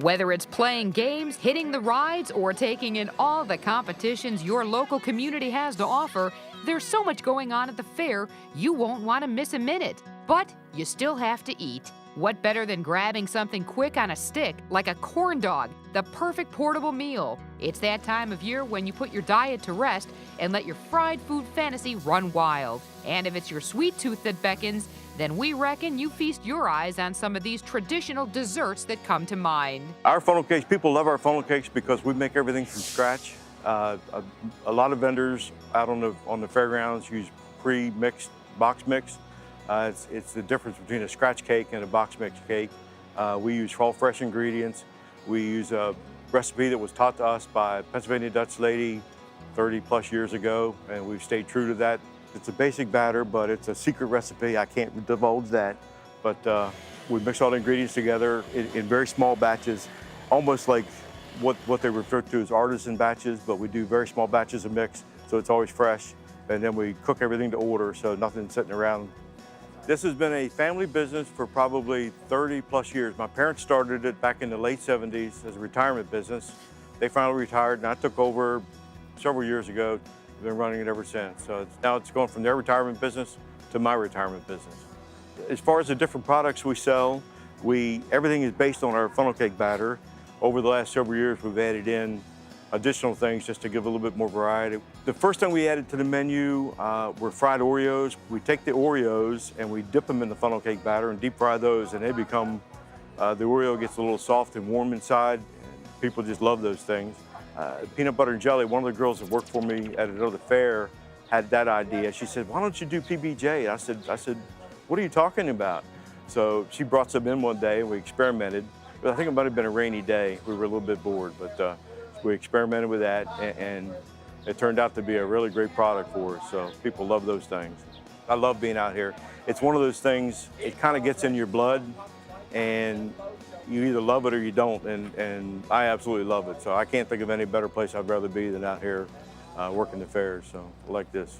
Whether it's playing games, hitting the rides, or taking in all the competitions your local community has to offer, there's so much going on at the fair, you won't want to miss a minute. But you still have to eat. What better than grabbing something quick on a stick, like a corn dog, the perfect portable meal? It's that time of year when you put your diet to rest and let your fried food fantasy run wild. And if it's your sweet tooth that beckons, then we reckon you feast your eyes on some of these traditional desserts that come to mind. Our funnel cakes, people love our funnel cakes because we make everything from scratch. A lot of vendors out on the fairgrounds use pre-mixed, box mix. It's the difference between a scratch cake and a box mix cake. We use all fresh ingredients. We use a recipe that was taught to us by a Pennsylvania Dutch lady 30 plus years ago, and we've stayed true to that. It's a basic batter, but it's a secret recipe. I can't divulge that. But we mix all the ingredients together in very small batches, almost like what they refer to as artisan batches, but we do very small batches of mix, so it's always fresh. And then we cook everything to order, so nothing's sitting around. This has been a family business for probably 30 plus years. My parents started it back in the late 70s as a retirement business. They finally retired, and I took over several years ago. We've been running it ever since. So now it's going from their retirement business to my retirement business. As far as the different products we sell, everything is based on our funnel cake batter. Over the last several years, we've added in additional things just to give a little bit more variety. The first thing we added to the menu were fried Oreos. We take the Oreos and we dip them in the funnel cake batter and deep fry those, and they become, the Oreo gets a little soft and warm inside, and people just love those things. Peanut butter and jelly, one of the girls that worked for me at another fair had that idea. She said, "Why don't you do PBJ?" I said, "What are you talking about?" So she brought some in one day and we experimented. I think it might have been a rainy day. We were a little bit bored, but we experimented with that, and it turned out to be a really great product for us. So people love those things. I love being out here. It's one of those things, it kind of gets in your blood, and you either love it or you don't, and I absolutely love it. So I can't think of any better place I'd rather be than out here working the fairs, so I like this.